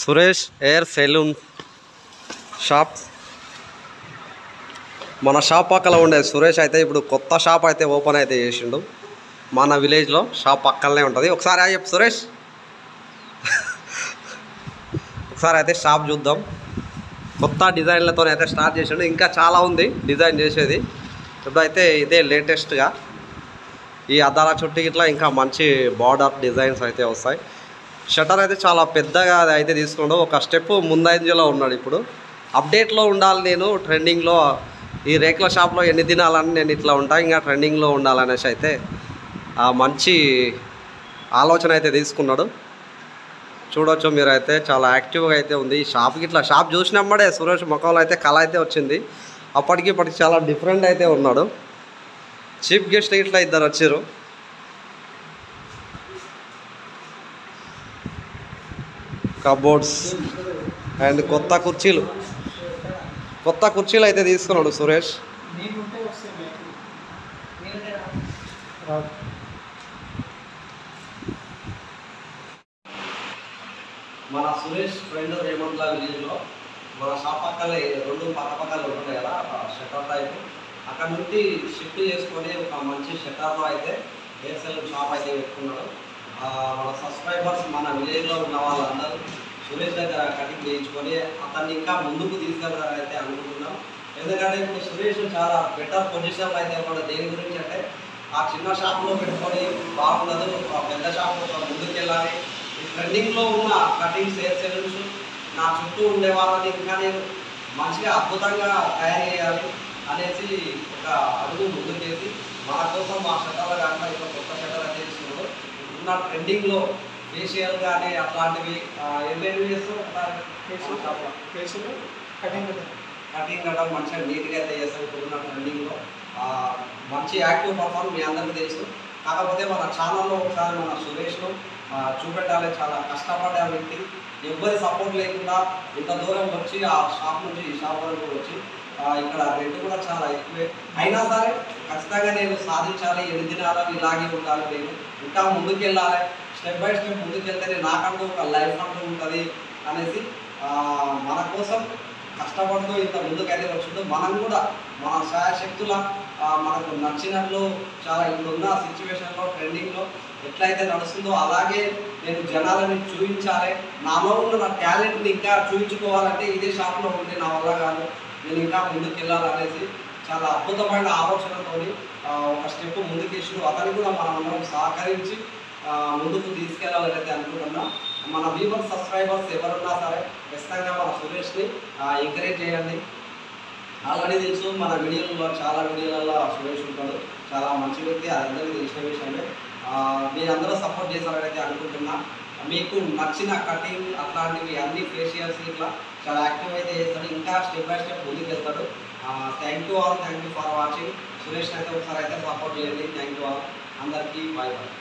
Suresh hair saloon shop. మన shop పక్కన ఉండే సురేష్ అయితే ఇప్పుడు కొత్త షాప్ అయితే ఓపెన్ అయితే చేసిండు మన విలేజ్లో. షాప్ పక్కనే ఉంటుంది. ఒకసారి చెప్పు సురేష్. ఒకసారి అయితే షాప్ చూద్దాం. కొత్త డిజైన్లతో అయితే స్టార్ట్ చేసిండు. ఇంకా చాలా ఉంది డిజైన్ చేసేది. ఇప్పుడైతే ఇదే లేటెస్ట్గా ఈ అద్దాల చుట్టూ ఇట్లా ఇంకా మంచి బార్డర్ డిజైన్స్ అయితే వస్తాయి. షట్టర్ అయితే చాలా పెద్దగా అయితే తీసుకున్నాడు. ఒక స్టెప్ ముందంజలో ఉన్నాడు. ఇప్పుడు అప్డేట్లో ఉండాలి, నేను ట్రెండింగ్లో ఈ రేకుల షాప్లో ఎన్ని దినాలని నేను ఇట్లా ఉంటా, ఇంకా ట్రెండింగ్లో ఉండాలనేసి అయితే మంచి ఆలోచన అయితే తీసుకున్నాడు. చూడొచ్చు మీరైతే చాలా యాక్టివ్గా అయితే ఉంది ఈ షాప్కి. ఇట్లా షాప్ చూసినప్పుడే సురేష్ ముఖంలో అయితే కళ అయితే వచ్చింది. అప్పటికి ఇప్పటికి చాలా డిఫరెంట్ అయితే ఉన్నాడు. చీఫ్ గెస్ట్ ఇట్లా ఇద్దరు వచ్చారు. కబోర్డ్స్ అండ్ కొత్త కుర్చీలు అయితే తీసుకున్నాడు సురేష్. మన సురేష్ ఫ్రెండ్ రేమంత్ల విలేజ్లో మన షాప్ పక్కలే రెండు పక్కలు ఉంటున్నాయి కదా షట్టర్ టైప్, అక్కడ నుండి షిఫ్ట్ చేసుకొని ఒక మంచి షట్టర్లో అయితే హెయిర్ సెలూన్ షాప్ అయితే పెట్టుకున్నాడు. మన సబ్స్క్రైబర్స్ మన విలేజ్లో ఉన్న వాళ్ళందరూ సురేష్ దగ్గర కటింగ్ చేయించుకొని అతన్ని ఇంకా ముందుకు తీసుకెళ్ళాలని అయితే అనుకుంటున్నాం. ఎందుకంటే ఇప్పుడు సురేష్ చాలా బెటర్ పొజిషన్లో అయితే ఉన్నాడు. దేని గురించి అంటే ఆ చిన్న షాప్లో పెట్టుకొని బాగుండదు, ఆ పెద్ద షాప్లో ముందుకు వెళ్ళాలి. ఈ ట్రెండింగ్లో ఉన్న కటింగ్స్ హెయిర్ సెలూన్స్ నా చుట్టూ ఉండే వాళ్ళని ఇంకా నేను మంచిగా అద్భుతంగా తయారు చేయాలి అనేసి ఒక అడుగు ముందుకు చేసి మన కోసం మా షట్టర్లో కాకుండా ఇంకా కొత్త షట్టర్ అయితే తీసుకున్నాడు. ఉన్న ట్రెండింగ్లో ఫేషియల్ కానీ అట్లాంటివి ఏమేమి చేస్తాం, కటింగ్ కట్టడం మంచిగా నీట్గా అయితే చేస్తాం. ఇప్పుడున్న ట్రెండింగ్లో మంచి యాక్టివ్ పర్ఫార్మ్ మీ అందరికీ తెలుసు. కాకపోతే మన ఛానల్లో ఒకసారి మన సురేష్ను చూపెట్టాలి. చాలా కష్టపడ్డ వ్యక్తి, ఎవ్వరి సపోర్ట్ లేకుండా ఇంత దూరం వచ్చి ఆ షాప్ నుంచి ఈ షాప్ వరకు వచ్చి ఇక్కడ రేటు కూడా చాలా ఎక్కువే అయినా సరే ఖచ్చితంగా నేను సాధించాలి, ఎన్ని దినాలని ఇలాగే ఉండాలి, నేను ఇంకా ముందుకెళ్ళాలి, స్టెప్ బై స్టెప్ ముందుకెళ్తేనే నాకంటూ ఒక లైఫ్ అంటూ ఉంటుంది అనేసి మన కోసం కష్టపడుతూ ఇంత ముందుకైతే వచ్చిందో మనం కూడా మన శాయశక్తుల మనకు నచ్చినట్లు చాలా ఇప్పుడున్న సిచ్యువేషన్లో ట్రెండింగ్లో ఎట్లయితే నడుస్తుందో అలాగే నేను జనాలని చూపించాలి. నాలో ఉన్న నా టాలెంట్ని ఇంకా చూపించుకోవాలంటే ఇదే షాప్లో ఉంటే నా వల్ల కాదు, నేను ఇంకా ముందుకు వెళ్ళాలనేసి చాలా అద్భుతమైన ఆలోచనతో ఒక స్టెప్ ముందుకేసి అతనికి కూడా మనం అందరం సహకరించి ముందుకు తీసుకెళ్ళాలని అయితే అనుకుంటున్నాం. మన వ్యూవర్స్ సబ్స్క్రైబర్స్ ఎవరున్నా సరే ఖచ్చితంగా మన సురేష్ని ఎంకరేజ్ చేయండి. ఆల్రెడీ తెలుసు మన వీడియోలలో చాలా వీడియోలలో సురేష్ ఉంటాడు, చాలా మంచి వ్యక్తి, అదందరికీ తెలిసిన విషయమే. మీరందరూ సపోర్ట్ చేస్తారని అయితే అనుకుంటున్నా. మీకు నచ్చిన కటింగ్ అట్లాంటివి అన్ని ఫేషియల్స్ ఇట్లా చాలా యాక్టివ్ అయితే చేస్తాడు, ఇంకా స్టెప్ బై స్టెప్ ముందుకు వెళ్తాడు. Thank you all, thank you for watching. సురేష్ని అయితే ఒకసారి అయితే సపోర్ట్ చేయండి. థ్యాంక్ యూ ఆల్, అందరికీ బాయ్ బాయ్.